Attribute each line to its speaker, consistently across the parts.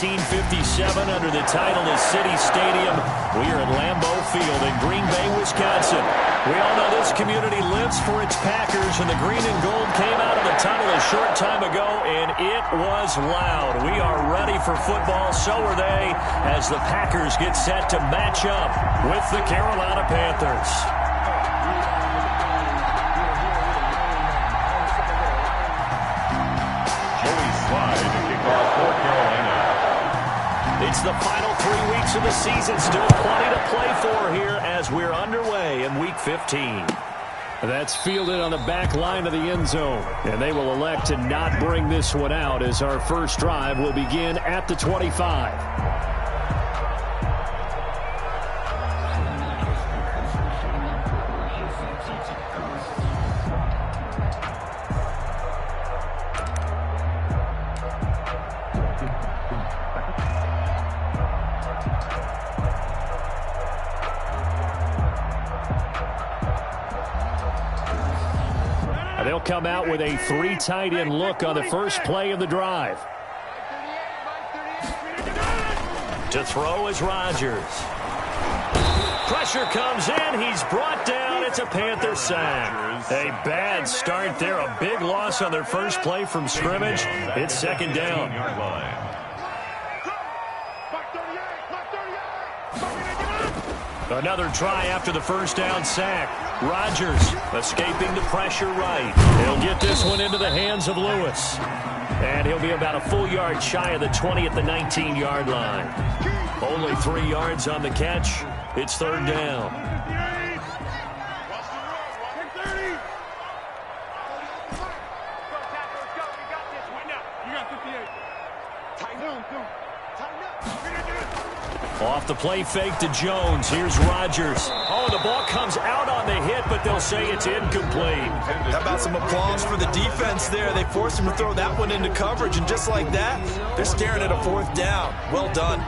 Speaker 1: 1957 under the title of City Stadium. We are at Lambeau Field in Green Bay, Wisconsin. We all know this community lives for its Packers, and the green and gold came out of the tunnel a short time ago, and it was loud. We are ready for football, so are they, as the Packers get set to match up with the Carolina Panthers. It's the final 3 weeks of the season. Still plenty to play for here as we're underway in Week 15. That's fielded on the back line of the end zone. And they will elect to not bring this one out as our first drive will begin at the 25. They'll come out with a 3 tight end look on the first play of the drive. To throw is Rodgers. Pressure comes in. He's brought down. It's a Panther sack. A bad start there. A big loss on their first play from scrimmage. It's second down. Another try after the first down sack. Rodgers escaping the pressure right. He'll get this one into the hands of Lewis. And he'll be about a full yard shy of the 20 at the 19-yard line. Only 3 yards on the catch. It's third down. Off the play fake to Jones. Here's Rodgers. Oh, the ball comes out on the hit, but they'll say it's incomplete.
Speaker 2: How about some applause for the defense there? They forced him to throw that one into coverage, and just like that, they're staring at a fourth down. Well done.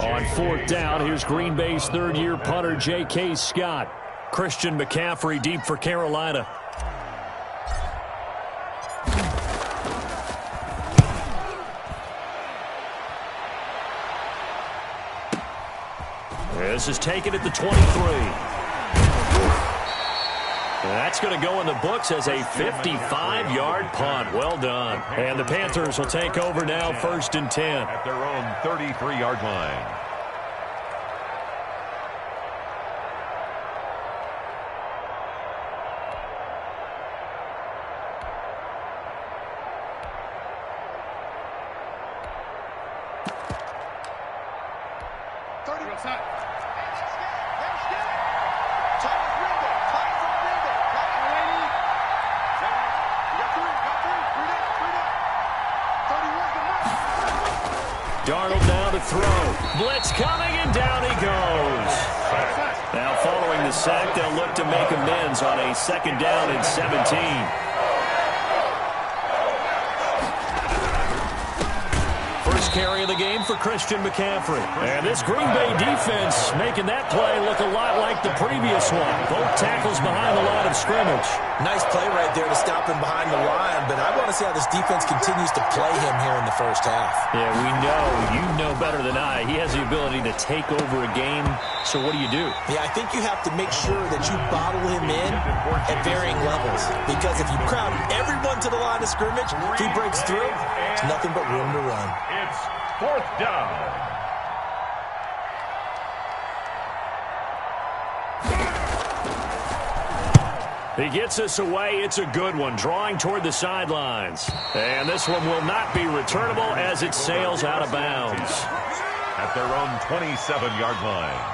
Speaker 1: On fourth down, here's Green Bay's third-year punter, J.K. Scott. Christian McCaffrey deep for Carolina. This is taken at the 23. That's going to go in the books as a 55-yard punt. Well done. And the Panthers will take over now, first and 10.
Speaker 3: At their own 33-yard line.
Speaker 1: Darnold now to throw. Blitz coming, and down he goes. Now following the sack, they'll look to make amends on a second down and 17. First carry of the game for Christian McCaffrey. And this Green Bay defense making that play look a lot like the previous one. Both tackles behind the line of scrimmage.
Speaker 2: Nice play right there to stop him behind the line, but I want to see how this defense continues to play him here in the first half.
Speaker 1: Yeah, we know. You know better than I. He has the ability to take over a game, so what do you do?
Speaker 2: Yeah, I think you have to make sure that you bottle him in at varying levels, because if you crowd everyone to the line of scrimmage, if he breaks through, it's nothing but room to run.
Speaker 3: It's fourth down.
Speaker 1: He gets us away. It's a good one, drawing toward the sidelines. And this one will not be returnable as it sails out of bounds.
Speaker 3: At their own 27-yard line.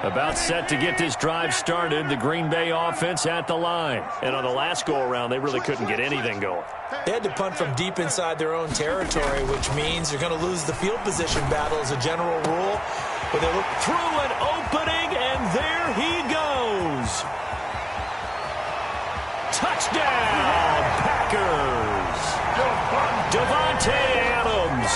Speaker 1: About set to get this drive started, the Green Bay offense at the line. And on the last go-around, they really couldn't get anything going.
Speaker 2: They had to punt from deep inside their own territory, which means you're going to lose the field position battle as a general rule. But they look
Speaker 1: through an opening, and there he goes. Touchdown, Packers. Davante Adams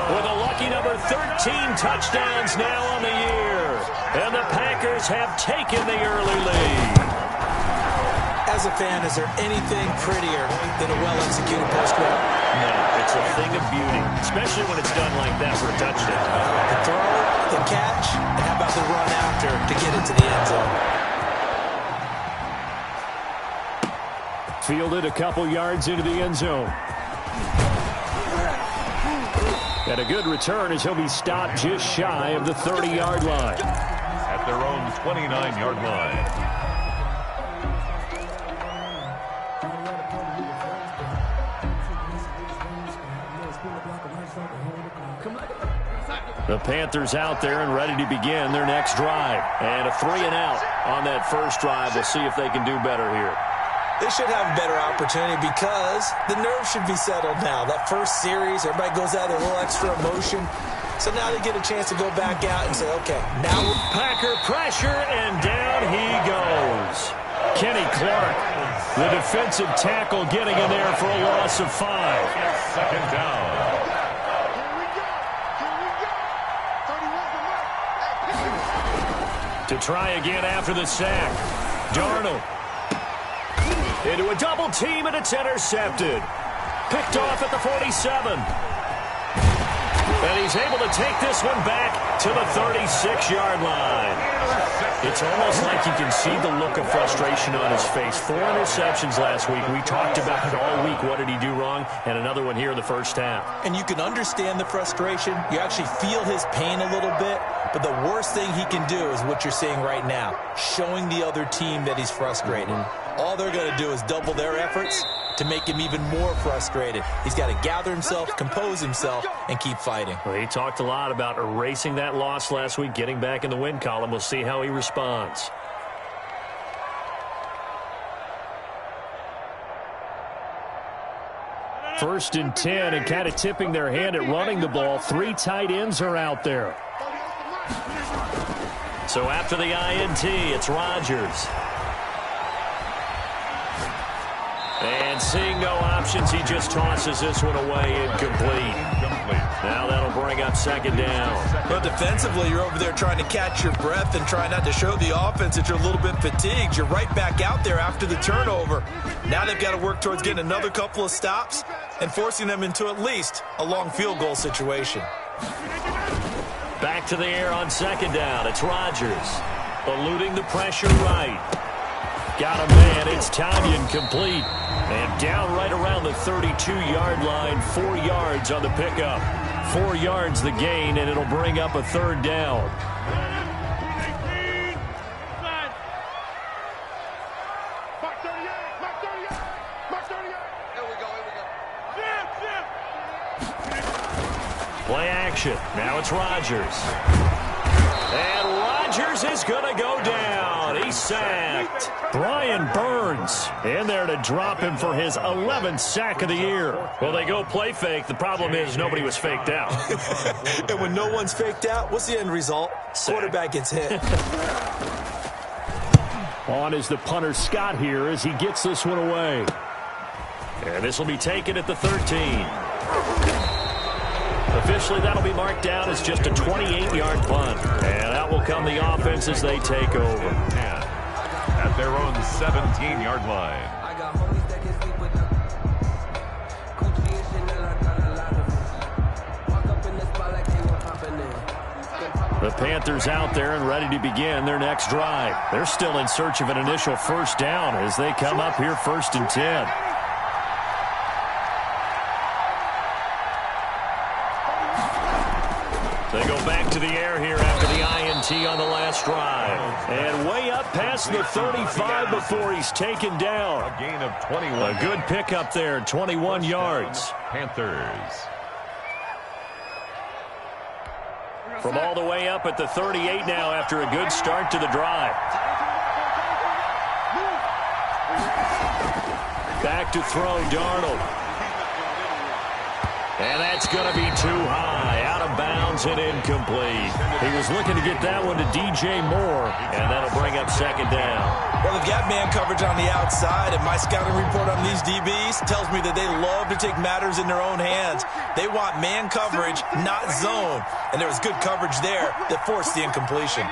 Speaker 1: with a lucky number 13 touchdowns now on the year. And the Packers have taken the early lead.
Speaker 2: As a fan, is there anything prettier than a well-executed post route?
Speaker 1: No. a thing of beauty, especially when it's done like that for a touchdown.
Speaker 2: The throw, the catch, and how about the run after to get into the end zone?
Speaker 1: Fielded a couple yards into the end zone. And a good return as he'll be stopped just shy of the 30-yard line.
Speaker 3: At their own 29-yard line.
Speaker 1: The Panthers out there and ready to begin their next drive. And a 3-and-out on that first drive. We'll see if they can do better here.
Speaker 2: They should have a better opportunity because the nerves should be settled now. That first series, everybody goes out with a little extra emotion. So now they get a chance to go back out and say, okay, now
Speaker 1: Packer pressure, and down he goes. Kenny Clark, the defensive tackle, getting in there for a loss of 5.
Speaker 3: Second down.
Speaker 1: To try again after the sack. Darnold. Into a double team, and it's intercepted. Picked off at the 47. And he's able to take this one back to the 36-yard line. It's almost like you can see the look of frustration on his face. 4 interceptions last week. We talked about it all week. What did he do wrong? And another one here in the first half.
Speaker 2: And you can understand the frustration. You actually feel his pain a little bit. But the worst thing he can do is what you're seeing right now, showing the other team that he's frustrated. All they're going to do is double their efforts to make him even more frustrated. He's got to gather himself, compose himself, and keep fighting.
Speaker 1: Well, he talked a lot about erasing that loss last week, getting back in the win column. We'll see how he responds. First and 10, and kind of tipping their hand at running the ball. 3 tight ends are out there. So after the INT, it's Rodgers. And seeing no options, he just tosses this one away, incomplete. Now that'll bring up second down.
Speaker 2: But defensively, you're over there trying to catch your breath and try not to show the offense that you're a little bit fatigued. You're right back out there after the turnover. Now they've got to work towards getting another couple of stops and forcing them into at least a long field goal situation.
Speaker 1: Back to the air on second down. It's Rodgers. Eluding the pressure right. Got a man. It's Tonyan complete. And down right around the 32-yard line. 4 yards on the pickup. 4 yards the gain, and it'll bring up a third down. Play action. Now it's Rodgers. And Rodgers is going to go down. He's sacked. Brian Burns in there to drop him for his 11th sack of the year. Well, they go play fake. The problem is nobody was faked out.
Speaker 2: And when no one's faked out, what's the end result?
Speaker 1: Sack.
Speaker 2: Quarterback gets hit.
Speaker 1: On is the punter Scott here as he gets this one away. And this will be taken at the 13. Officially, that'll be marked down as just a 28-yard punt. And out will come the offense as they take over.
Speaker 3: At their own 17-yard line.
Speaker 1: The Panthers out there and ready to begin their next drive. They're still in search of an initial first down as they come up here first and 10. They go back to the air here after the INT on the last drive. And way up past the 35 before he's taken down.
Speaker 3: A gain of 21.
Speaker 1: A good pickup there, 21 yards.
Speaker 3: Panthers.
Speaker 1: From all the way up at the 38 now after a good start to the drive. Back to throw, Darnold. And that's going to be too high, out of bounds and incomplete. He was looking to get that one to DJ Moore, and that'll bring up second down.
Speaker 2: Well, they've got man coverage on the outside, and my scouting report on these DBs tells me that they love to take matters in their own hands. They want man coverage, not zone. And there was good coverage there that forced the incompletion.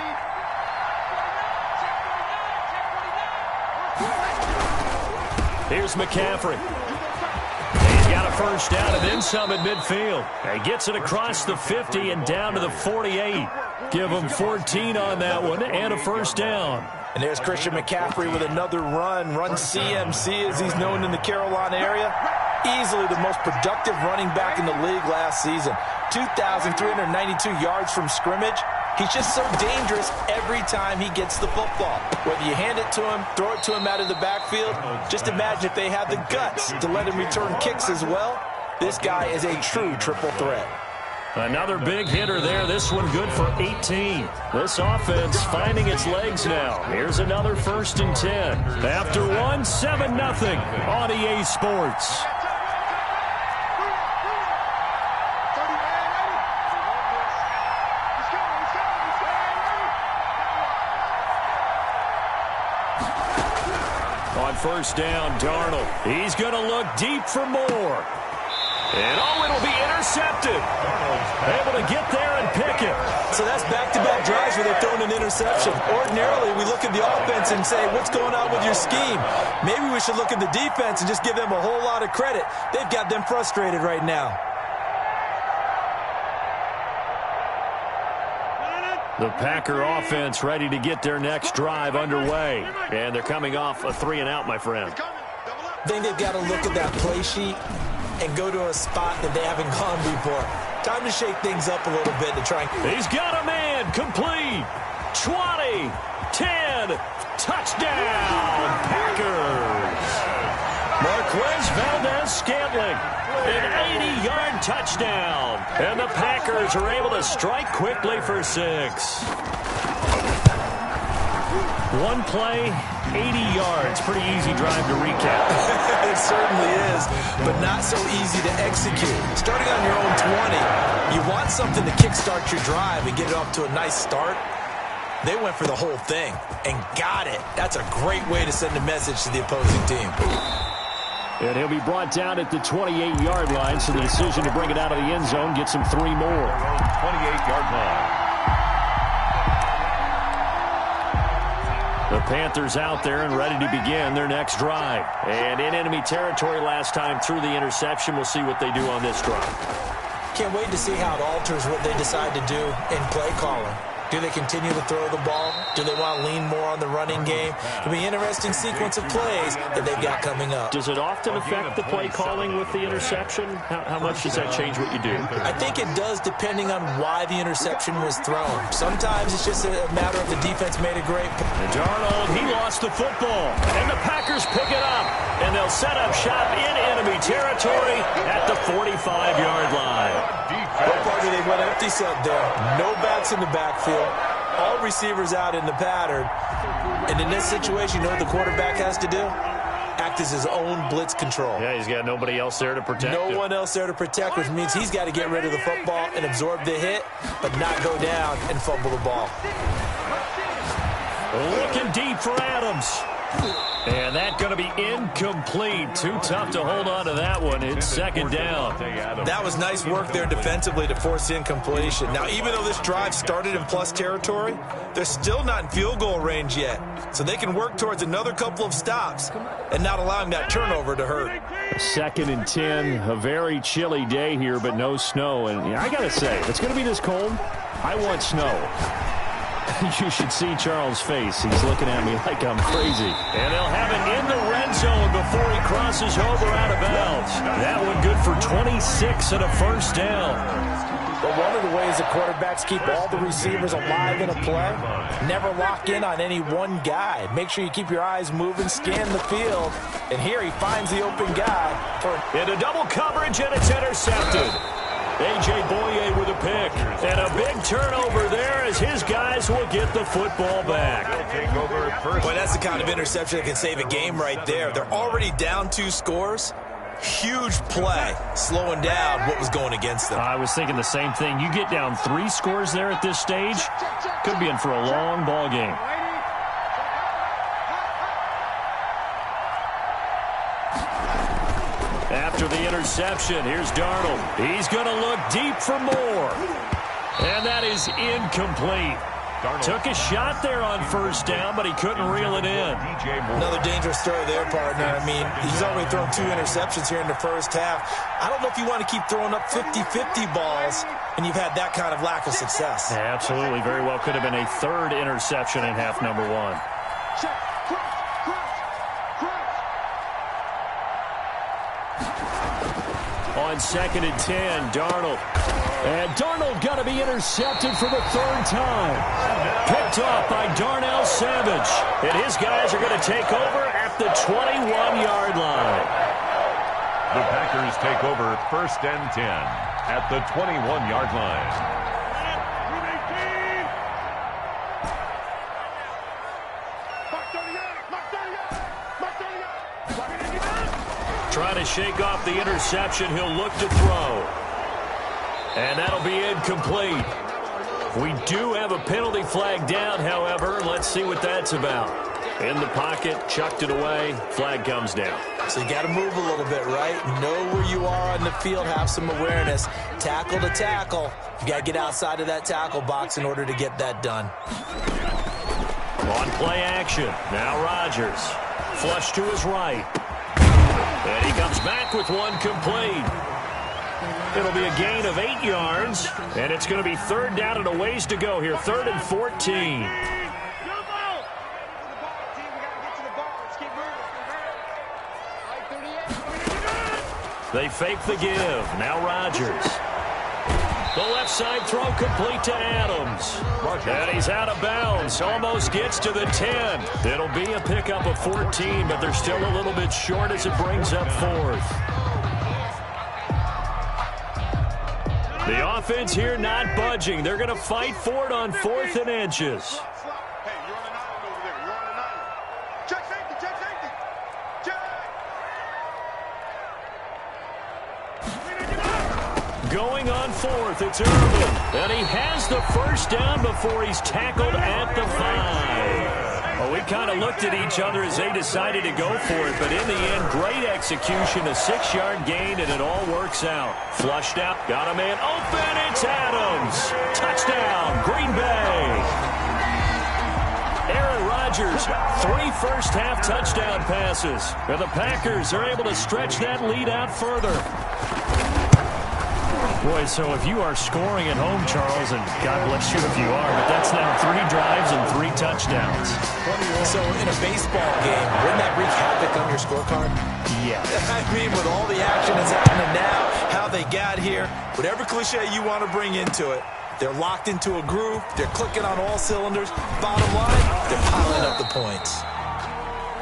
Speaker 1: Here's McCaffrey. He's got a first down and then some at midfield. He gets it across the 50 and down to the 48. Give him 14 on that one and a first down.
Speaker 2: And there's Christian McCaffrey with another run CMC as he's known in the Carolina area. Easily the most productive running back in the league last season. 2,392 yards from scrimmage. He's just so dangerous every time he gets the football. Whether you hand it to him, throw it to him out of the backfield, just imagine if they have the guts to let him return kicks as well. This guy is a true triple threat.
Speaker 1: Another big hitter there. This one good for 18. This offense finding its legs now. Here's another 1st and 10. After one, 7-0 on EA Sports. On first down, Darnold. He's going to look deep for more. And it'll be intercepted. Able to get there and pick it.
Speaker 2: So that's back-to-back drives where they're throwing an interception. Ordinarily, we look at the offense and say, what's going on with your scheme? Maybe we should look at the defense and just give them a whole lot of credit. They've got them frustrated right now.
Speaker 1: The Packer offense ready to get their next drive underway. And they're coming off a 3-and-out, my friend.
Speaker 2: I think they've got to look at that play sheet and go to a spot that they haven't gone before. Time to shake things up a little bit to try and...
Speaker 1: He's got a man. Complete. 20. 10. Touchdown. Packers. Marquez Valdez-Scantling. An 80-yard touchdown. And the Packers are able to strike quickly for 6. One play, 80 yards. Pretty easy drive to recap.
Speaker 2: It certainly is, but not so easy to execute. Starting on your own 20, you want something to kickstart your drive and get it off to a nice start. They went for the whole thing and got it. That's a great way to send a message to the opposing team.
Speaker 1: And he'll be brought down at the 28-yard line, so the decision to bring it out of the end zone gets him 3 more.
Speaker 3: 28-yard line.
Speaker 1: The Panthers out there and ready to begin their next drive. And in enemy territory last time through the interception. We'll see what they do on this drive.
Speaker 2: Can't wait to see how it alters what they decide to do in play calling. Do they continue to throw the ball? Do they want to lean more on the running game? It'll be an interesting sequence of plays that they've got coming up.
Speaker 1: Does it often affect the play calling with the interception? How much does that change what you do?
Speaker 2: I think it does depending on why the interception was thrown. Sometimes it's just a matter of the defense made a great play.
Speaker 1: And Darnold, he lost the football. And the Packers pick it up. And they'll set up shop in enemy territory at the 45-yard line.
Speaker 2: What part do they went empty set there? No backs in the backfield. All receivers out in the pattern. And in this situation, you know what the quarterback has to do? Act as his own blitz control.
Speaker 1: Yeah, he's got nobody else there to protect him.
Speaker 2: No one else there to protect, which means he's got to get rid of the football and absorb the hit, but not go down and fumble the ball.
Speaker 1: Looking deep for Adams. And that's going to be incomplete. Too tough to hold on to that one. It's 2nd down.
Speaker 2: That was nice work there defensively to force incompletion. Now, even though this drive started in plus territory, they're still not in field goal range yet. So they can work towards another couple of stops and not allowing that turnover to hurt.
Speaker 1: 2nd and 10. A very chilly day here, but no snow. And I got to say, if it's going to be this cold, I want snow. You should see Charles' face. He's looking at me like I'm crazy. And they'll have it in the red zone before he crosses over out of bounds. That one good for 26 and a first down.
Speaker 2: But one of the ways the quarterbacks keep all the receivers alive in a play, never lock in on any one guy. Make sure you keep your eyes moving, scan the field. And here he finds the open guy.
Speaker 1: Into double coverage, and it's intercepted. A.J. Boye with a pick. And a big turnover there as his guys will get the football back.
Speaker 2: Boy, that's the kind of interception that can save a game right there. They're already down 2 scores. Huge play, slowing down what was going against them.
Speaker 1: I was thinking the same thing. You get down 3 scores there at this stage, could be in for a long ball game. After the interception, here's Darnold. He's going to look deep for more. And that is incomplete. Took a shot there on first down, but he couldn't reel it in.
Speaker 2: Another dangerous throw there, partner. I mean, he's already thrown 2 interceptions here in the first half. I don't know if you want to keep throwing up 50-50 balls when you've had that kind of lack of success.
Speaker 1: Yeah, absolutely. Very well could have been a 3rd interception in half number 1. On 2nd and 10, Darnold. And Darnold got to be intercepted for the 3rd time. Picked off by Darnell Savage. And his guys are going to take over at the 21-yard line.
Speaker 3: The Packers take over 1st and 10 at the 21-yard line.
Speaker 1: Trying to shake off the interception. He'll look to throw. And that'll be incomplete. We do have a penalty flag down, however. Let's see what that's about. In the pocket, chucked it away. Flag comes down.
Speaker 2: So you got to move a little bit, right? Know where you are on the field, have some awareness. Tackle to tackle. You got to get outside of that tackle box in order to get that done.
Speaker 1: On play action. Now Rodgers. Flush to his right. And he comes back with one complete. It'll be a gain of 8 yards, and it's going to be 3rd down and a ways to go here. 3rd and 14. They fake the give. Now Rodgers. The left side throw complete to Adams. And he's out of bounds. Almost gets to the 10. It'll be a pickup of 14, but they're still a little bit short as it brings up 4th. The offense here not budging. They're going to fight for it on 4th and inches. Going on 4th, it's Irvin. And he has the 1st down before he's tackled at the 5. Well, we kind of looked at each other as they decided to go for it, but in the end, great execution, a 6-yard gain, and it all works out. Flushed out, got a man open, it's Adams. Touchdown, Green Bay. Aaron Rodgers, 3 first-half touchdown passes. And the Packers are able to stretch that lead out further. Boy, so if you are scoring at home, Charles, and God bless you if you are, but that's now 3 drives and 3 touchdowns.
Speaker 2: So in a baseball game, wouldn't that wreak havoc on your scorecard?
Speaker 1: Yeah.
Speaker 2: I mean, with all the action that's happening now, how they got here, whatever cliche you want to bring into it, they're locked into a groove, they're clicking on all cylinders. Bottom line, they're piling up the points.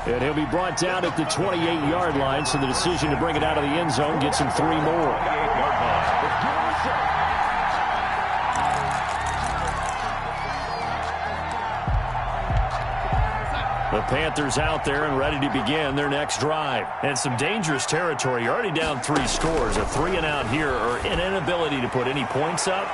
Speaker 1: And he'll be brought down at the 28-yard line, so the decision to bring it out of the end zone gets him 3 more. The Panthers out there and ready to begin their next drive. And some dangerous territory. You're already down 3 scores. A 3-and-out here or an inability to put any points up.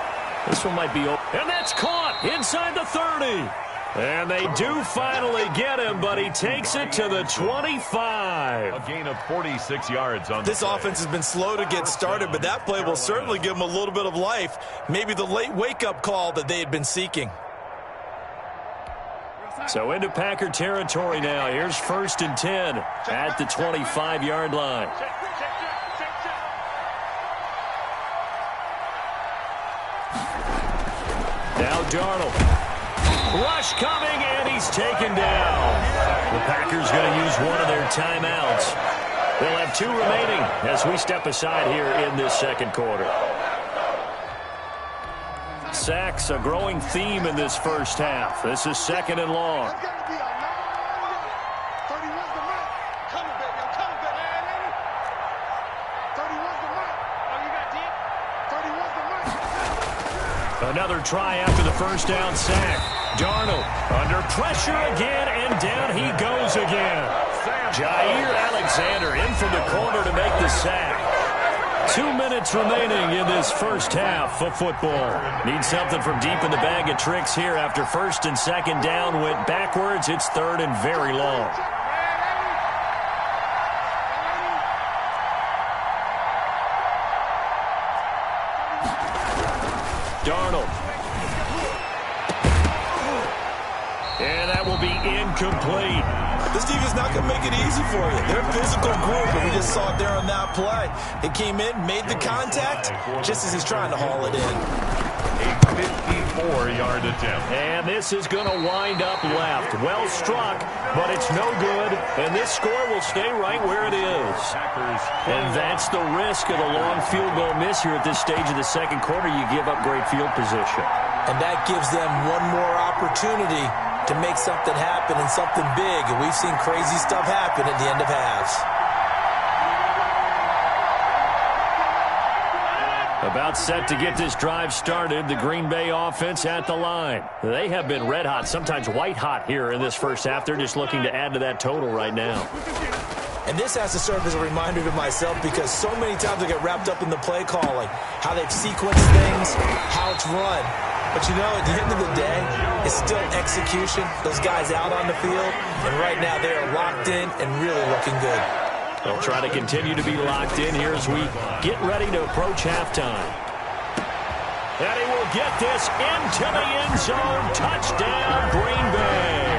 Speaker 1: This one might be open. And that's caught inside the 30. And they do finally get him, but he takes it to the 25.
Speaker 3: A gain of 46 yards on
Speaker 2: this offense has been slow to get started, but that play will certainly give them a little bit of life. Maybe the late wake-up call that they had been seeking.
Speaker 1: So into Packer territory now. Here's 1st and 10 at the 25-yard line. Now Darnold. Rush coming, and he's taken down. The Packers going to use one of their timeouts. They'll have 2 remaining as we step aside here in this 2nd quarter. Sacks, a growing theme in this first half. This is 2nd and long. Another try after the 1st down sack. Darnold under pressure again, and down he goes again. Jair Alexander in from the corner to make the sack. 2 minutes remaining in this first half of football. Need something from deep in the bag of tricks here after 1st and 2nd down went backwards. It's 3rd and very long. Darnold. And that will be incomplete.
Speaker 2: This defense is not going to make it easy for you. They're a physical group, and we just saw it there on that play. It came in, made the contact, just as he's trying to haul it in.
Speaker 3: A 54-yard attempt.
Speaker 1: And this is going to wind up left. Well struck, but it's no good. And this score will stay right where it is. And that's the risk of the long field goal miss here at this stage of the second quarter. You give up great field position.
Speaker 2: And that gives them one more opportunity to make something happen and something big. And we've seen crazy stuff happen at the end of halves.
Speaker 1: About set to get this drive started, the Green Bay offense at the line. They have been red hot, sometimes white hot here in this first half. They're just looking to add to that total right now.
Speaker 2: And this has to serve as a reminder to myself because so many times I get wrapped up in the play calling, how they've sequenced things, how it's run. But you know, at the end of the day, it's still execution. Those guys out on the field, and right now they are locked in and really looking good.
Speaker 1: They'll try to continue to be locked in here as we get ready to approach halftime. And he will get this into the end zone. Touchdown, Green Bay.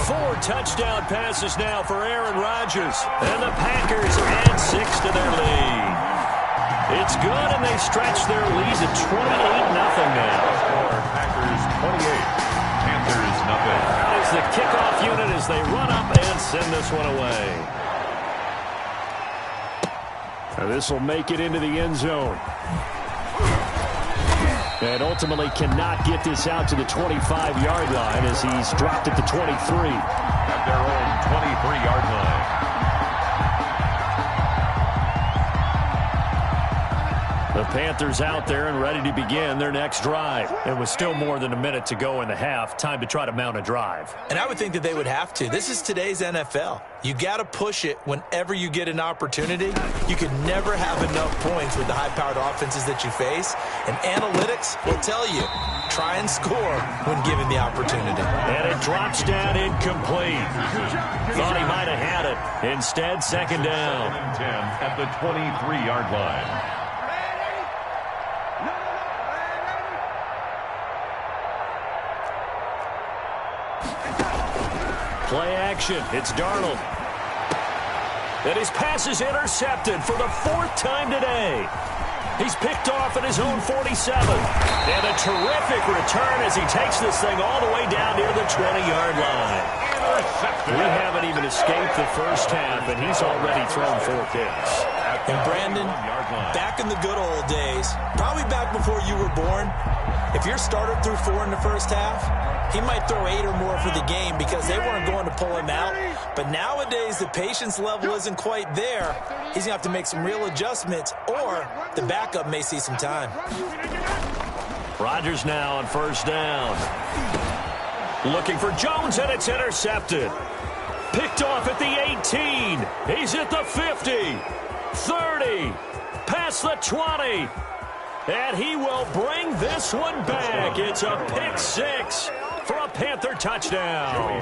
Speaker 1: 4 touchdown passes now for Aaron Rodgers. And the Packers add 6 to their lead. It's good, and they stretch their lead to 28-0 now.
Speaker 3: Packers 28, Panthers nothing.
Speaker 1: That is the kickoff unit as they run up and send this one away. Now this will make it into the end zone. And ultimately cannot get this out to the 25-yard line as he's dropped at the 23.
Speaker 3: At their own 23-yard line.
Speaker 1: The Panthers out there and ready to begin their next drive. And with still more than a minute to go in the half, time to try to mount a drive.
Speaker 2: And I would think that they would have to. This is today's NFL. You got to push it whenever you get an opportunity. You can never have enough points with the high-powered offenses that you face. And analytics will tell you, try and score when given the opportunity.
Speaker 1: And it drops down incomplete. Thought he might have had it. Instead, second down.
Speaker 3: 10 at the 23-yard line.
Speaker 1: Play action. It's Darnold. And his pass is intercepted for the 4th time today. He's picked off at his own 47. And a terrific return as he takes this thing all the way down near the 20-yard line. We haven't even escaped the first half, and he's already thrown 4 picks.
Speaker 2: And Brandon, back in the good old days, probably back before you were born, if your starter threw 4 in the first half, he might throw 8 or more for the game because they weren't going to pull him out. But nowadays, the patience level isn't quite there. He's going to have to make some real adjustments, or the backup may see some time.
Speaker 1: Rodgers now on first down. Looking for Jones, and it's intercepted. Picked off at the 18. He's at the 50. 30. Past the 20. And he will bring this one back. It's a pick 6 for a Panther touchdown.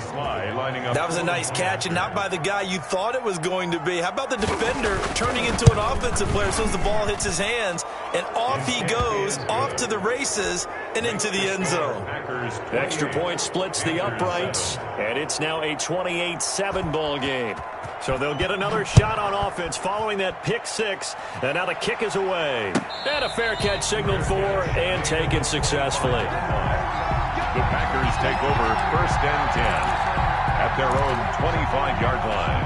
Speaker 2: That was a nice catch, and not by the guy you thought it was going to be. How about the defender turning into an offensive player as soon as the ball hits his hands, and off he goes, off to the races, and into the end zone.
Speaker 1: Extra point splits the uprights, and it's now a 28-7 ball game. So they'll get another shot on offense following that pick 6, and now the kick is away. And a fair catch signaled for and taken successfully.
Speaker 3: The Packers take over 1st and 10 at their own 25-yard line.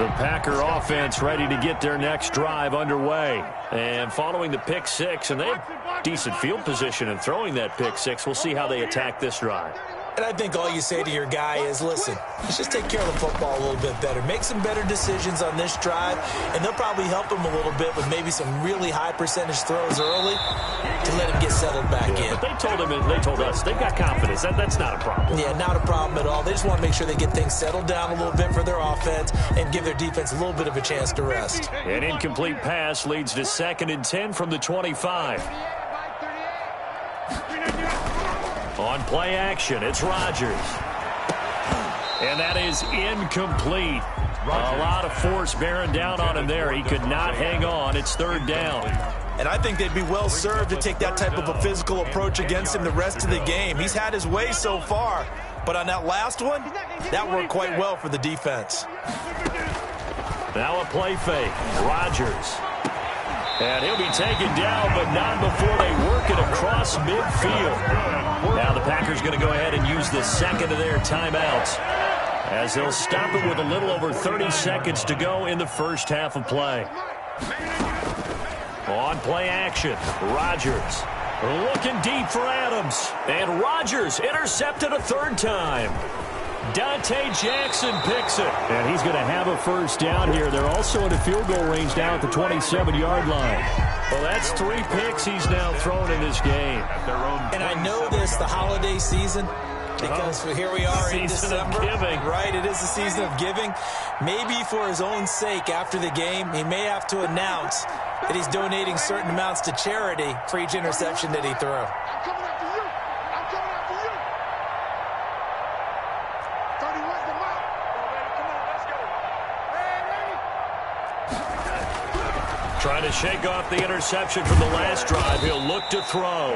Speaker 1: The Packer offense ready to get their next drive underway. And following the pick 6, and they have decent field position in throwing that pick 6. We'll see how they attack this drive.
Speaker 2: And I think all you say to your guy is, listen, let's just take care of the football a little bit better. Make some better decisions on this drive, and they'll probably help him a little bit with maybe some really high percentage throws early to let him get settled back in.
Speaker 1: But they told us they've got confidence. That's not a problem.
Speaker 2: Yeah, not a problem at all. They just want to make sure they get things settled down a little bit for their offense and give their defense a little bit of a chance to rest.
Speaker 1: An incomplete pass leads to 2nd and 10 from the 25. On play action, it's Rodgers. And that is incomplete. A lot of force bearing down on him there. He could not hang on. It's 3rd down.
Speaker 2: And I think they'd be well served to take that type of a physical approach against him the rest of the game. He's had his way so far, but on that last one, that worked quite well for the defense.
Speaker 1: Now a play fake. Rodgers. And he'll be taken down, but not before they work it across midfield. Now the Packers going to go ahead and use the second of their timeouts, as they'll stop it with a little over 30 seconds to go in the first half of play. On play action, Rodgers looking deep for Adams. And Rodgers intercepted a third time. Dante Jackson picks it. And he's going to have a first down here. They're also in a field goal range now at the 27-yard line. Well, that's 3 picks he's now thrown in this game.
Speaker 2: And I know this, the holiday season, because here we are in December. Right, it is the season of giving. Maybe for his own sake after the game, he may have to announce that he's donating certain amounts to charity for each interception that he threw.
Speaker 1: Trying to shake off the interception from the last drive. He'll look to throw.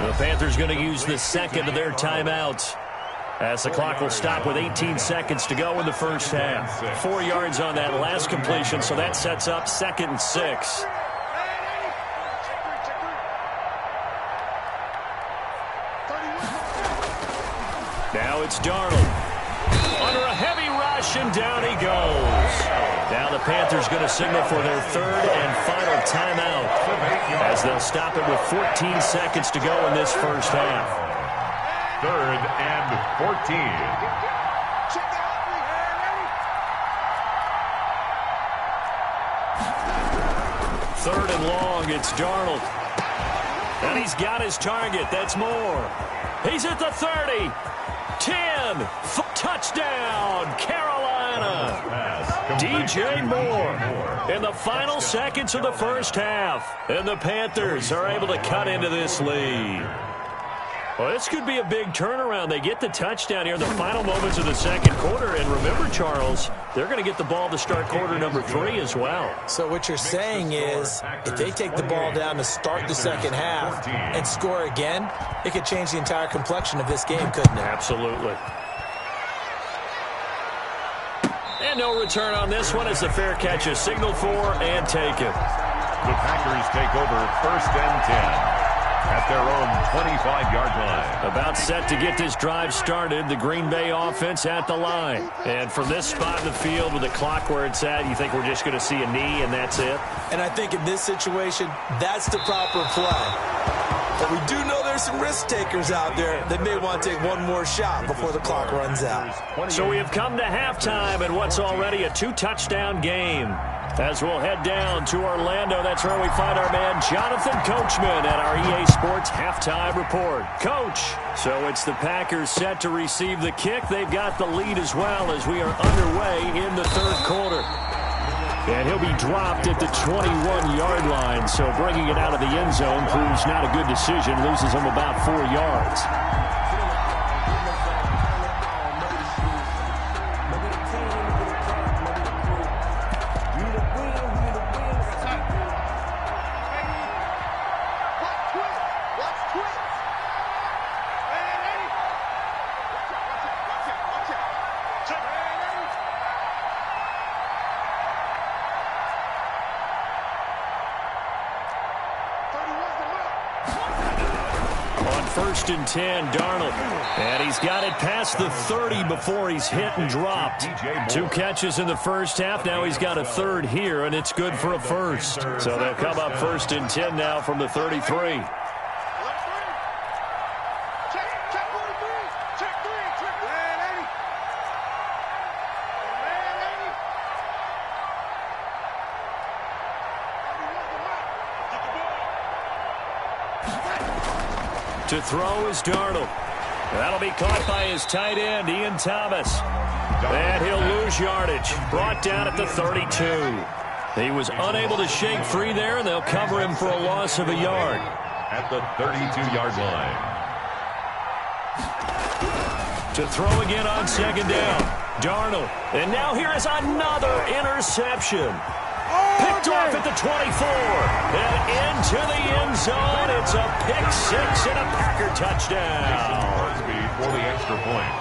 Speaker 1: The Panthers going to use the second of their timeouts, as the clock will stop with 18 seconds to go in the first half. 4 yards on that last completion, so that sets up 2nd and 6. Now it's Darnold. Under a heavy rush, and down he goes. Now the Panthers going to signal for their third and final timeout, as they'll stop it with 14 seconds to go in this first half.
Speaker 3: 3rd and 14.
Speaker 1: Third and long, it's Darnold. And he's got his target. That's Moore. He's at the 30. 10. Touchdown, Carolina. DJ Moore in the final seconds of the first half. And the Panthers are able to cut into this lead. Well, this could be a big turnaround. They get the touchdown here in the final moments of the second quarter. And remember, Charles, they're going to get the ball to start quarter number 3 as well.
Speaker 2: So what you're saying is, if they take the ball down to start the second half and score again, it could change the entire complexion of this game, couldn't it?
Speaker 1: Absolutely. And no return on this one, as the fair catch is signaled for and taken.
Speaker 3: The Packers take over 1st and 10. At their own 25-yard line.
Speaker 1: About set to get this drive started. The Green Bay offense at the line. And from this spot in the field with the clock where it's at, you think we're just going to see a knee and that's it?
Speaker 2: And I think in this situation, that's the proper play. But we do know there's some risk takers out there that may want to take one more shot before the clock runs out.
Speaker 1: So we have come to halftime in what's already a 2-touchdown game. As we'll head down to Orlando, that's where we find our man Jonathan Coachman at our EA Sports Halftime Report. Coach, so it's the Packers set to receive the kick. They've got the lead as well as we are underway in the third quarter. And he'll be dropped at the 21-yard line, so bringing it out of the end zone proves not a good decision, loses him about 4 yards. First and 10, Darnold. And he's got it past the 30 before he's hit and dropped. 2 catches in the first half. Now he's got a third here, and it's good for a first. So they'll come up 1st and 10 now from the 33. To throw is Darnold. That'll be caught by his tight end, Ian Thomas. And he'll lose yardage. Brought down at the 32. He was unable to shake free there, and they'll cover him for a loss of a yard.
Speaker 3: At the 32-yard line.
Speaker 1: To throw again on second down. Darnold. And now here is another interception. Picked off off at the 24. And into the end zone. It's a pick six and a Packer touchdown.
Speaker 3: For the extra point.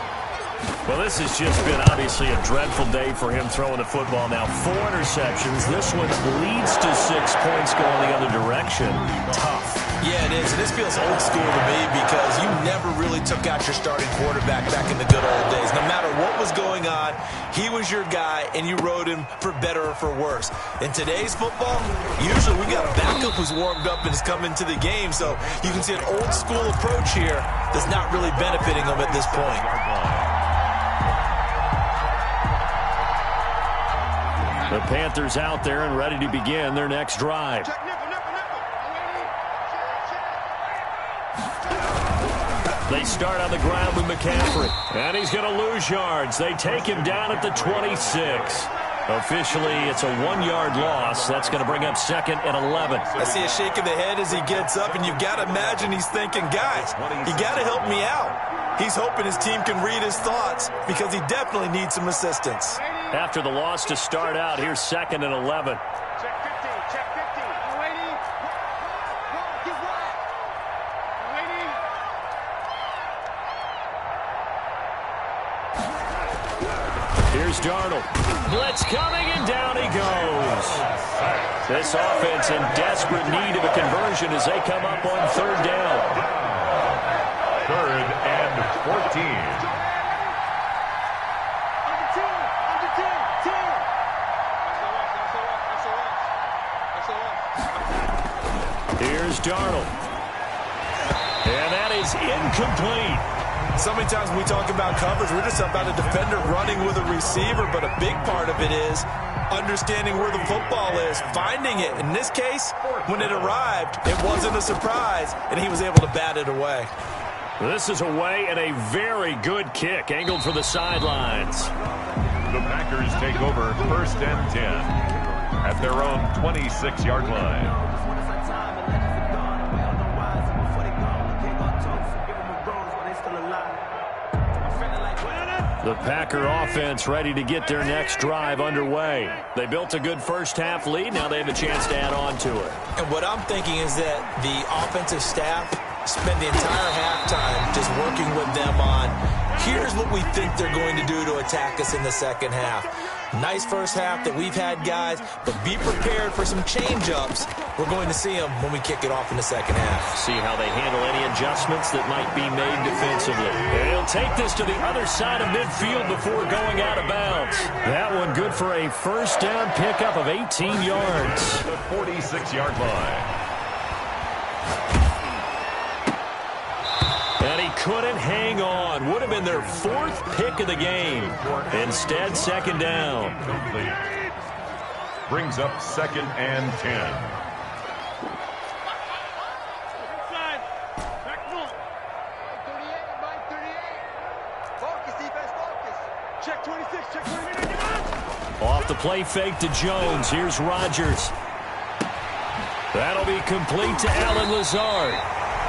Speaker 1: Well, this has just been obviously a dreadful day for him throwing the football now. 4 interceptions. This one leads to 6 points going the other direction. Tough.
Speaker 2: Yeah, it is. And this feels old school to me because you never really took out your starting quarterback back in the good old days. No matter what was going on, he was your guy, and you rode him for better or for worse. In today's football, usually we got a backup who's warmed up and has come into the game. So you can see an old school approach here that's not really benefiting him at this point.
Speaker 1: The Panthers out there and ready to begin their next drive. They start on the ground with McCaffrey. And he's going to lose yards. They take him down at the 26. Officially, it's a 1-yard loss. That's going to bring up 2nd and 11.
Speaker 2: I see a shake of the head as he gets up, and you've got to imagine he's thinking, guys, you got to help me out. He's hoping his team can read his thoughts because he definitely needs some assistance.
Speaker 1: After the loss to start out, here's 2nd and 11.
Speaker 4: Check 15, check 15. You waiting? Get wide. You waiting?
Speaker 1: Here's Darnold. Blitz coming, and down he goes. This offense in desperate need of a conversion as they come up on 3rd down.
Speaker 3: 3rd and 14.
Speaker 1: Here's Darnold. And that is incomplete.
Speaker 2: So many times when we talk about coverage, we're just about a defender running with a receiver, but a big part of it is understanding where the football is, finding it. In this case, when it arrived, it wasn't a surprise, and he was able to bat it away.
Speaker 1: This is away and a very good kick, angled for the sidelines.
Speaker 3: The Packers take over 1st and 10 at their own 26-yard line.
Speaker 1: The Packer offense ready to get their next drive underway. They built a good first-half lead. Now they have a chance to add on to it.
Speaker 2: And what I'm thinking is that the offensive staff spend the entire halftime just working with them on, here's what we think they're going to do to attack us in the second half. Nice first half that we've had, guys, but be prepared for some change-ups. We're going to see them when we kick it off in the second half.
Speaker 1: See how they handle any adjustments that might be made defensively. And he'll take this to the other side of midfield before going out of bounds. That one good for a first down pickup of 18 yards.
Speaker 3: The 46-yard line.
Speaker 1: And he couldn't hang on. Would have been their 4th pick of the game. Instead, 2nd down.
Speaker 3: Complete. Brings up 2nd and 10.
Speaker 4: Check 26, check 29.
Speaker 1: Off the play fake to Jones. Here's Rodgers. That'll be complete to Allen Lazard.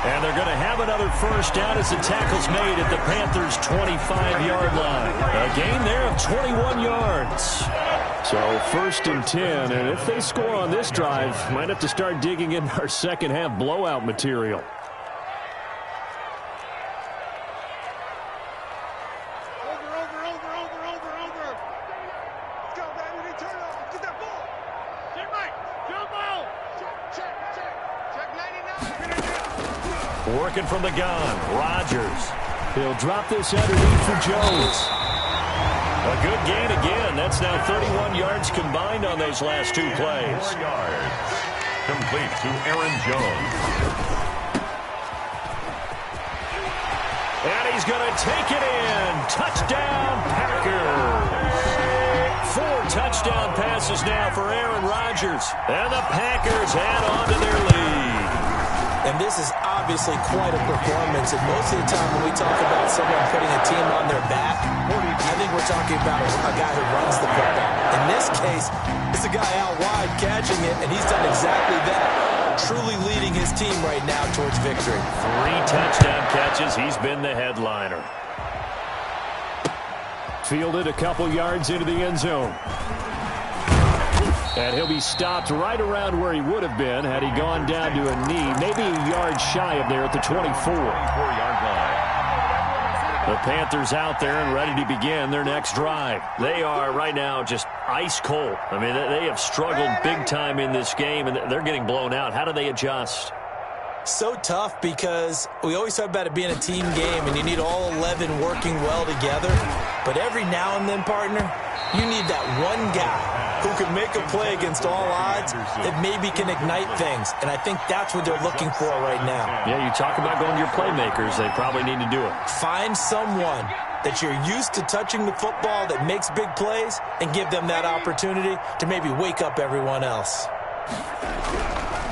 Speaker 1: And they're going to have another first down as the tackle's made at the Panthers' 25-yard line. A gain there of 21 yards. So 1st and 10, and if they score on this drive, might have to start digging in our second-half blowout material. Working from the gun, Rodgers. He'll drop this underneath for Jones. A good gain again. That's now 31 yards combined on those last 2 plays.
Speaker 3: 4 yards. Complete to Aaron Jones.
Speaker 1: And he's going to take it in. Touchdown, Packers. 4 touchdown passes now for Aaron Rodgers. And the Packers add on to their lead.
Speaker 2: And this is obviously quite a performance. And most of the time when we talk about someone putting a team on their back, I think we're talking about a guy who runs the football. In this case, it's a guy out wide catching it, and he's done exactly that, truly leading his team right now towards victory.
Speaker 1: 3 touchdown catches. He's been the headliner. Fielded a couple yards into the end zone. And he'll be stopped right around where he would have been had he gone down to a knee, maybe a yard shy of there at the 24.
Speaker 3: 24-yard line.
Speaker 1: The Panthers out there and ready to begin their next drive. They are right now just ice cold. I mean, they have struggled big time in this game, and they're getting blown out. How do they adjust?
Speaker 2: So tough because we always talk about it being a team game, and you need all 11 working well together. But every now and then, partner, you need that one guy who can make a play against all odds that maybe can ignite things. And I think that's what they're looking for right now.
Speaker 1: Yeah, you talk about going to your playmakers. They probably need to do it.
Speaker 2: Find someone that you're used to touching the football that makes big plays and give them that opportunity to maybe wake up everyone else.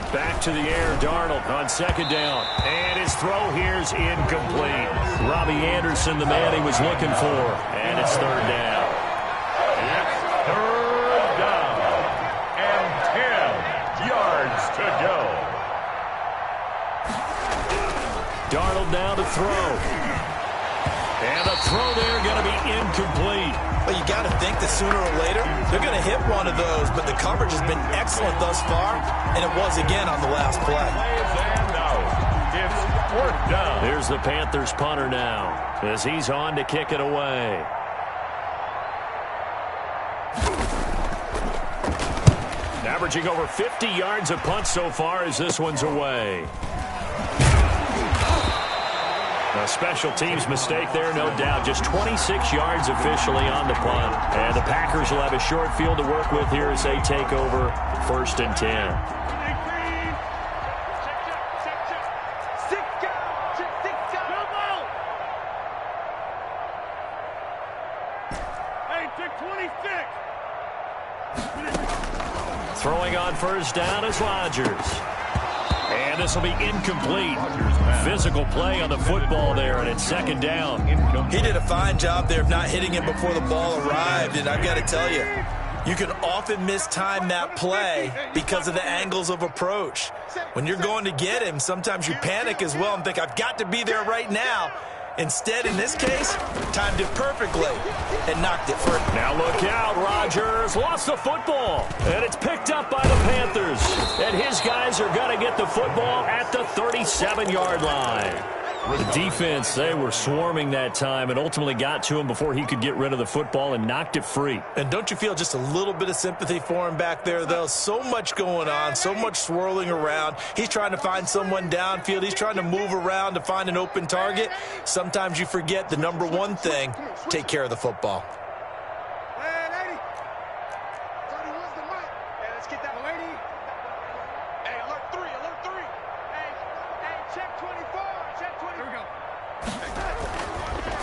Speaker 1: Back to the air, Darnold on second down. And his throw here's incomplete. Robbie Anderson, the man he was looking for. And it's third down.
Speaker 3: It's third down and 10 yards to go.
Speaker 1: Darnold now to throw. And the throw there going to be incomplete.
Speaker 2: Well, you got to think that sooner or later they're going to hit one of those, but the coverage has been excellent thus far, and it was again on the last play.
Speaker 3: And out. It's fourth down.
Speaker 1: Here's the Panthers punter now as he's on to kick it away. Averaging over 50 yards a punt so far as this one's away. A special teams mistake there, no doubt. Just 26 yards officially on the punt. And the Packers will have a short field to work with here as they take over first and 10. Throwing on first down is Rodgers. And this will be incomplete. Physical play on the football there, and it's second down.
Speaker 2: He did a fine job there of not hitting him before the ball arrived, and I've got to tell you, you can often mistime that play because of the angles of approach. When you're going to get him, sometimes you panic as well and think, I've got to be there right now. Instead, in this case, timed it perfectly and knocked it for it.
Speaker 1: Now look out, Rodgers lost the football, and it's picked up by the Panthers. And his guys are going to get the football at the 37-yard line. The defense, they were swarming that time and ultimately got to him before he could get rid of the football and knocked it free.
Speaker 2: And don't you feel just a little bit of sympathy for him back there, though? So much going on, so much swirling around. He's trying to find someone downfield. He's trying to move around to find an open target. Sometimes you forget the number one thing, take care of the football.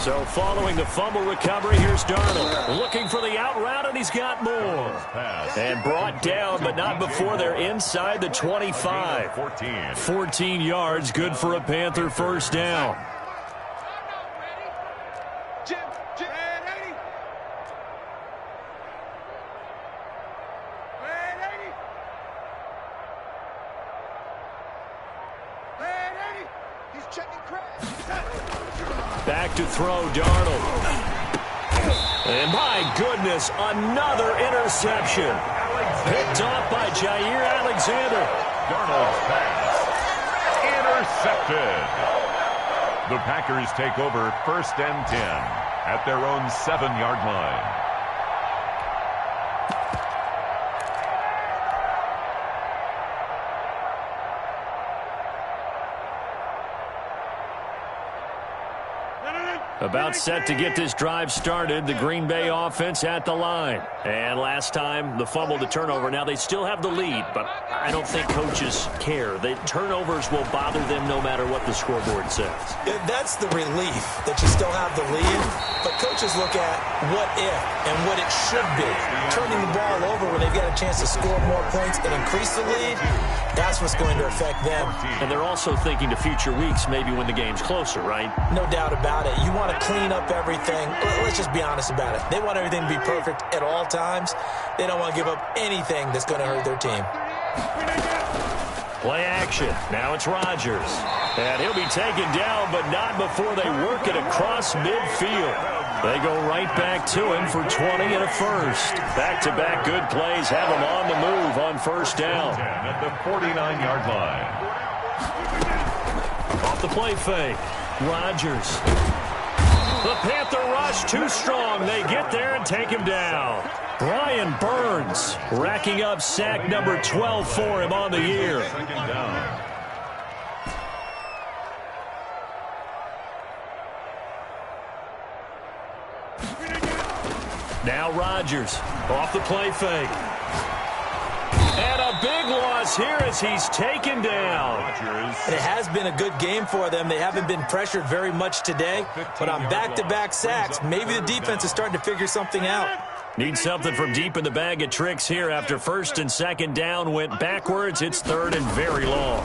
Speaker 1: So following the fumble recovery, here's Darnold looking for the out route, and he's got more. And brought down, but not before they're inside the 25. 14 yards, good for a Panther first down. Back to throw, Darnold. And my goodness, another interception. Picked off by Jair Alexander.
Speaker 3: Darnold's pass intercepted. The Packers take over first and 10 at their own 7-yard line.
Speaker 1: About set to get this drive started, the Green Bay offense at the line. And last time, the fumble, the turnover. Now, they still have the lead, but I don't think coaches care. The turnovers will bother them no matter what the scoreboard says.
Speaker 2: That's the relief that you still have the lead, but coaches look at what if and what it should be. Turning the ball over when they've got a chance to score more points and increase the lead, that's what's going to affect them.
Speaker 1: And they're also thinking to future weeks, maybe when the game's closer, right?
Speaker 2: No doubt about it. You want to clean up everything. Let's just be honest about it. They want everything to be perfect at all times. They don't want to give up anything that's going to hurt their team.
Speaker 1: Play action. Now it's Rodgers. And he'll be taken down, but not before they work it across midfield. They go right back to him for 20 and a first. Back-to-back good plays have him on the move on first down.
Speaker 3: At the 49-yard line.
Speaker 1: Off the play fake. Rodgers. The Panther rush too strong. They get there and take him down. Brian Burns racking up sack number 12 for him on the year.
Speaker 3: Second down.
Speaker 1: Now Rodgers off the play fake. And a big loss here as he's taken down.
Speaker 2: It has been a good game for them. They haven't been pressured very much today. But on back-to-back sacks, maybe the defense is starting to figure something out.
Speaker 1: Need something from deep in the bag of tricks here after first and second down went backwards. It's third and very long.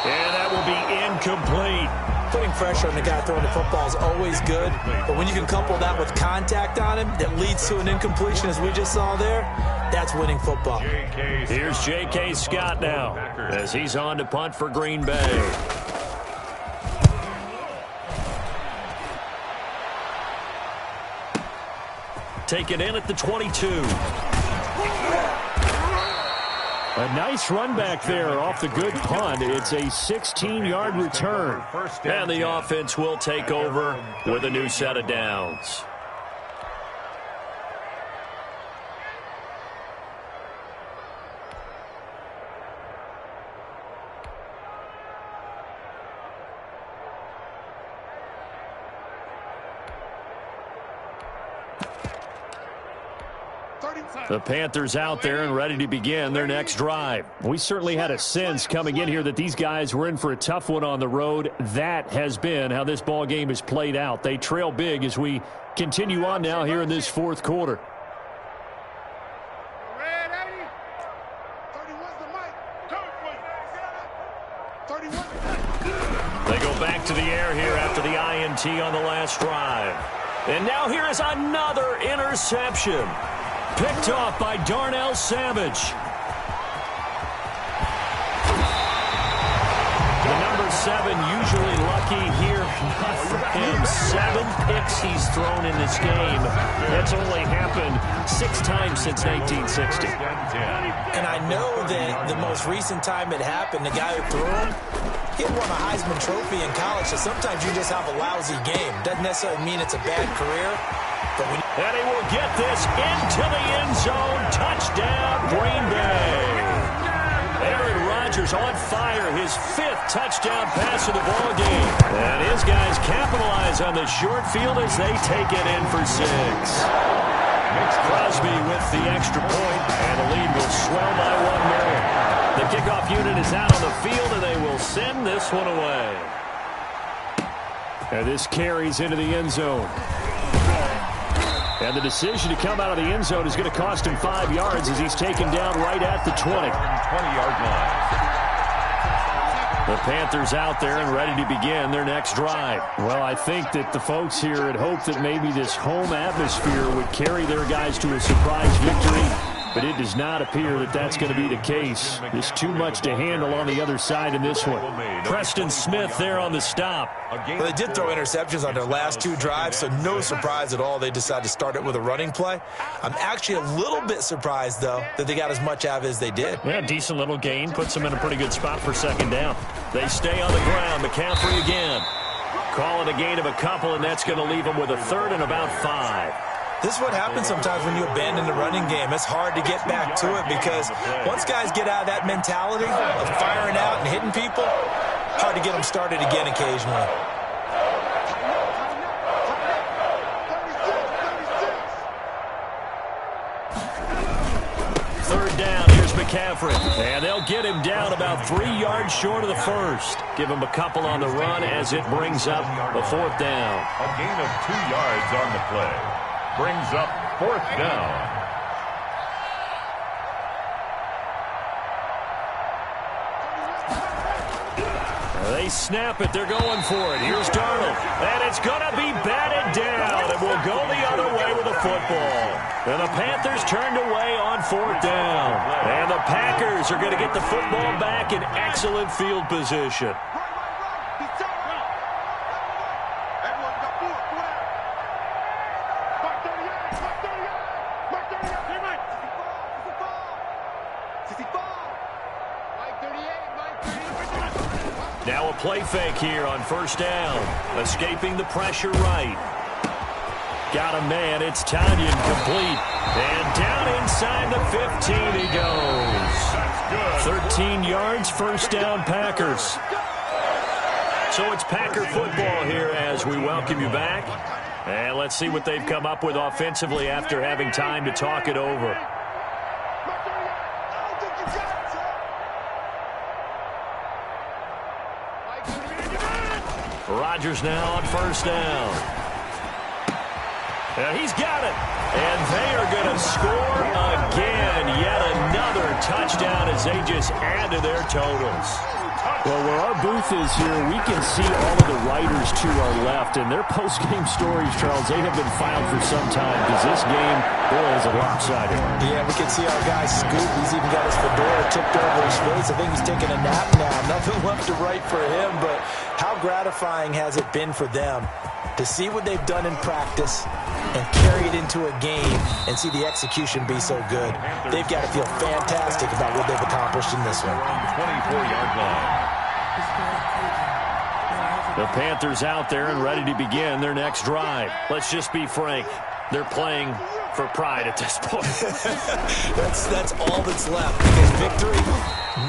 Speaker 1: And that will be incomplete.
Speaker 2: Putting pressure on the guy throwing the football is always good, but when you can couple that with contact on him that leads to an incompletion as we just saw there, that's winning football.
Speaker 1: Here's J.K. Scott now as he's on to punt for Green Bay. Take it in at the 22. A nice run back there off the good punt. It's a 16-yard return. And the offense will take over with a new set of downs. The Panthers out there and ready to begin their next drive. We certainly had a sense coming in here that these guys were in for a tough one on the road. That has been how this ball game has played out. They trail big as we continue on now here in this fourth quarter. They go back to the air here after the INT on the last drive. And now here is another interception. Picked off by Darnell Savage. The number 7 usually lucky here. Not for him. 7 picks he's thrown in this game. That's only happened 6 times since 1960.
Speaker 2: And I know that the most recent time it happened, the guy who threw him, he had won a Heisman Trophy in college, so sometimes you just have a lousy game. Doesn't necessarily mean it's a bad career.
Speaker 1: And he will get this into the end zone. Touchdown, Green Bay. Aaron Rodgers on fire. His 5th touchdown pass of the ball game. And his guys capitalize on the short field as they take it in for 6. Crosby with the extra point, and the lead will swell by 1 more. The kickoff unit is out on the field, and they will send this one away. And this carries into the end zone. And the decision to come out of the end zone is going to cost him 5 yards as he's taken down right at the 20.
Speaker 3: 20-yard line.
Speaker 1: The Panthers out there and ready to begin their next drive. Well, I think that the folks here had hoped that maybe this home atmosphere would carry their guys to a surprise victory, but it does not appear that that's going to be the case. There's too much to handle on the other side in this one. Preston Smith there on the stop.
Speaker 2: Well, they did throw interceptions on their last 2 drives, so no surprise at all they decided to start it with a running play. I'm actually a little bit surprised, though, that they got as much out of it as they did.
Speaker 1: Yeah, decent little gain. Puts them in a pretty good spot for second down. They stay on the ground. McCaffrey again. Call it a gain of a couple, and that's going to leave them with a 3rd and about 5.
Speaker 2: This is what happens sometimes when you abandon the running game. It's hard to get back to it because once guys get out of that mentality of firing out and hitting people, hard to get them started again occasionally.
Speaker 1: Third down, here's McCaffrey. And they'll get him down about 3 yards short of the first. Give him a couple on the run as it brings up a 4th down.
Speaker 3: A gain of 2 yards on the play. Brings up 4th down.
Speaker 1: They snap it. They're going for it. Here's Darnold. And it's going to be batted down. And will go the other way with the football. And the Panthers turned away on 4th down. And the Packers are going to get the football back in excellent field position. Now a play fake here on first down. Escaping the pressure right. Got a man. It's Tanyan complete. And down inside the 15 he goes. 13 yards, first down Packers. So it's Packer football here as we welcome you back. And let's see what they've come up with offensively after having time to talk it over. Rodgers now on first down. And he's got it. And they are going to score again. Yet another touchdown as they just add to their totals.
Speaker 5: Well, where our booth is here, we can see all of the writers to our left. And their post-game stories, Charles, they have been filed for some time because this game, boy, is a lopsided.
Speaker 2: Yeah, we can see our guy Scoop. He's even got his fedora tipped over his face. I think he's taking a nap now. Nothing left to write for him, but how gratifying has it been for them to see what they've done in practice and carry it into a game and see the execution be so good. They've got to feel fantastic about what they've accomplished in this one.
Speaker 3: 24-yard line.
Speaker 1: The Panthers out there and ready to begin their next drive. Let's just be frank. They're playing for pride at this point.
Speaker 2: that's all that's left, because victory,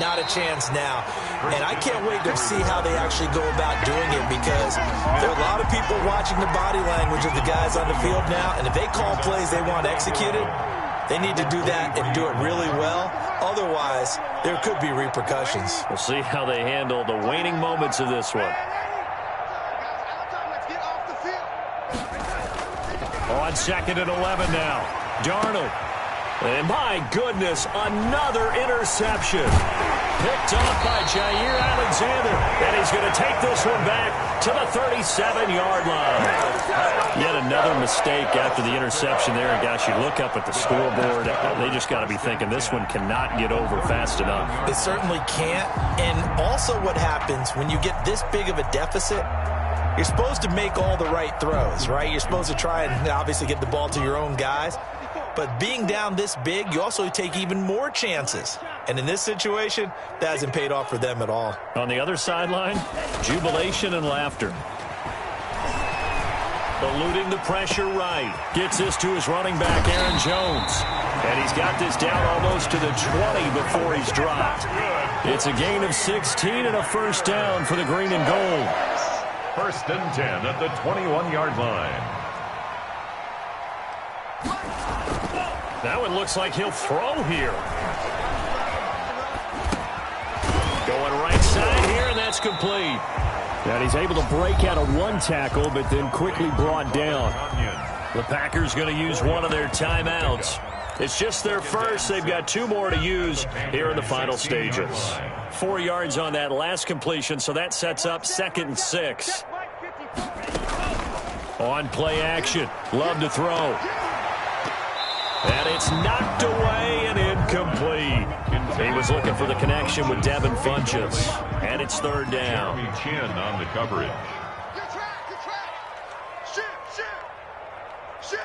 Speaker 2: not a chance now. And I can't wait to see how they actually go about doing it, because there are a lot of people watching the body language of the guys on the field now, and if they call plays they want executed, they need to do that and do it really well. Otherwise, there could be repercussions.
Speaker 1: We'll see how they handle the waning moments of this one. On 2nd and 11 now. Darnold. And my goodness, another interception. Picked off by Jair Alexander. And he's going to take this one back to the 37-yard line. Yet another mistake after the interception there. And gosh, you look up at the scoreboard. They just got to be thinking this one cannot get over fast enough.
Speaker 2: It certainly can't. And also what happens when you get this big of a deficit, you're supposed to make all the right throws, right? You're supposed to try and obviously get the ball to your own guys. But being down this big, you also take even more chances. And in this situation, that hasn't paid off for them at all.
Speaker 1: On the other sideline, jubilation and laughter. Eluding the pressure right. Gets this to his running back, Aaron Jones. And he's got this down almost to the 20 before he's dropped. It's a gain of 16 and a first down for the green and gold.
Speaker 3: 1st and 10 at the 21-yard line.
Speaker 1: That one looks like he'll throw here. Going right side here, and that's complete.
Speaker 5: And he's able to break out of one tackle, but then quickly brought down.
Speaker 1: The Packers going to use one of their timeouts. It's just their first. They've got 2 more to use here in the final stages. 4 yards on that last completion, so that sets up 2nd and 6. On play action. Love to throw. And it's knocked away and incomplete. He was looking for the connection with Devin Funchess. And it's 3rd down.
Speaker 3: Jeremy Chin on the coverage.
Speaker 4: Good track. Shift.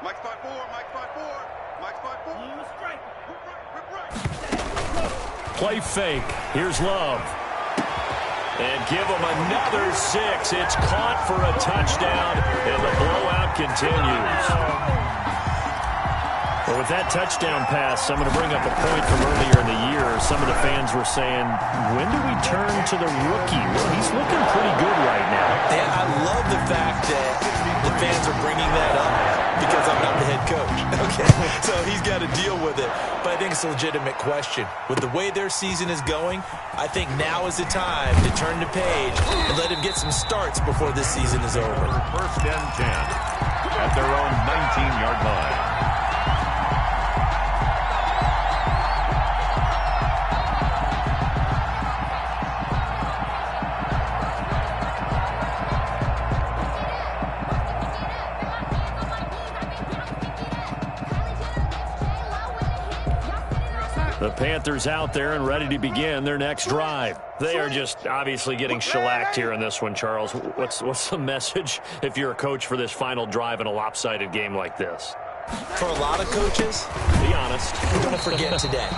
Speaker 4: Mike's 5-4. Mike's 5-4.
Speaker 1: Play fake. Here's Love. And give him another 6. It's caught for a touchdown, and the blowout continues. Well, with that touchdown pass, I'm going to bring up a point from earlier in the year. Some of the fans were saying, when do we turn to the rookie? Well, he's looking pretty good right now.
Speaker 2: And I love the fact that the fans are bringing that up because I'm not the head coach. Okay, so he's got to deal with it. But I think it's a legitimate question. With the way their season is going, I think now is the time to turn the page and let him get some starts before this season is over.
Speaker 3: 1st and 10 at their own 19-yard line.
Speaker 1: The Panthers out there and ready to begin their next drive. They are just obviously getting shellacked here in this one, Charles. What's the message if you're a coach for this final drive in a lopsided game like this?
Speaker 2: For a lot of coaches,
Speaker 1: Be honest.
Speaker 2: we're going to forget today.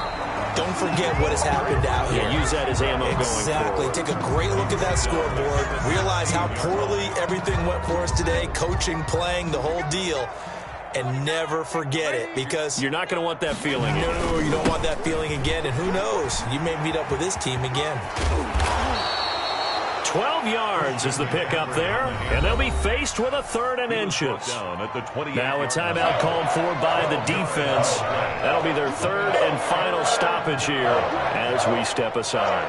Speaker 2: Don't forget what has happened out here.
Speaker 1: Yeah, use that as ammo going
Speaker 2: Exactly.
Speaker 1: forward.
Speaker 2: Take a great look at that scoreboard. Realize how poorly everything went for us today. Coaching, playing, the whole deal. And never forget it, because
Speaker 1: You're not going to want that feeling.
Speaker 2: no, you don't want that feeling again. And who knows? You may meet up with this team again.
Speaker 1: 12 yards is the pickup there, and they'll be faced with a 3rd and inches.
Speaker 3: Down at the 28.
Speaker 1: Now a timeout called for by the defense. That'll be their 3rd and final stoppage here as we step aside.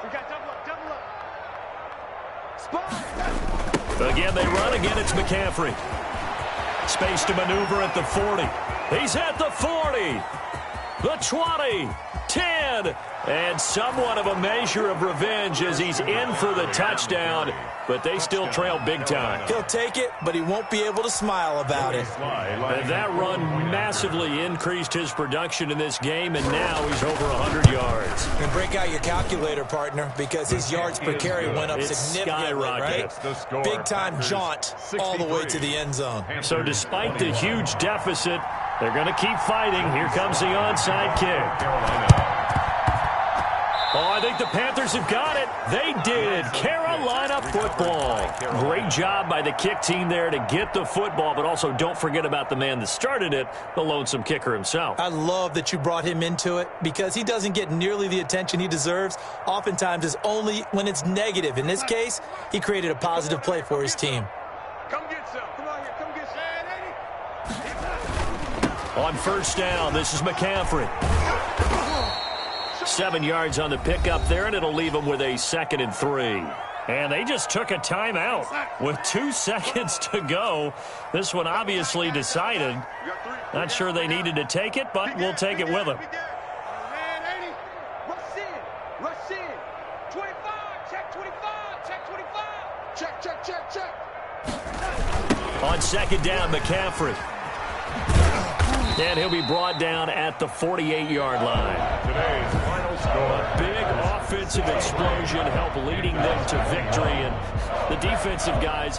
Speaker 4: We got double up. Spot.
Speaker 1: Again, they run. Again, it's McCaffrey. Space to maneuver at the 40. He's at the 40. The 20. 10. And somewhat of a measure of revenge as he's in for the touchdown. But they still trail big time.
Speaker 2: He'll take it, but he won't be able to smile about it.
Speaker 1: And that run massively increased his production in this game, and now he's over 100 yards.
Speaker 2: And break out your calculator, partner, because his yards per carry went up
Speaker 1: It's
Speaker 2: significantly, right?
Speaker 1: skyrocketed.
Speaker 2: Big-time jaunt all the way to the end zone.
Speaker 1: So despite the huge deficit, they're going to keep fighting. Here comes the onside kick. Oh, I think the Panthers have got it. They did. Carolina football. Great job by the kick team there to get the football, but also don't forget about the man that started it, the lonesome kicker himself.
Speaker 2: I love that you brought him into it, because he doesn't get nearly the attention he deserves. Oftentimes it's only when it's negative. In this case, he created a positive play for his team.
Speaker 4: Come get some. Come on here. Come get some.
Speaker 1: On first down, this is McCaffrey. 7 yards on the pickup there, and it'll leave them with a 2nd and 3. And they just took a timeout with 2 seconds to go. This one obviously decided. Not sure they needed to take it, but we'll take it with them.
Speaker 4: Man, 80. Rush in. Rush in. 25. Check 25. Check 25. Check, check, check, check.
Speaker 1: On 2nd down, McCaffrey. And he'll be brought down at the 48-yard line.
Speaker 3: Today's final score.
Speaker 1: Big offensive explosion helped leading them to victory. And the defensive guys,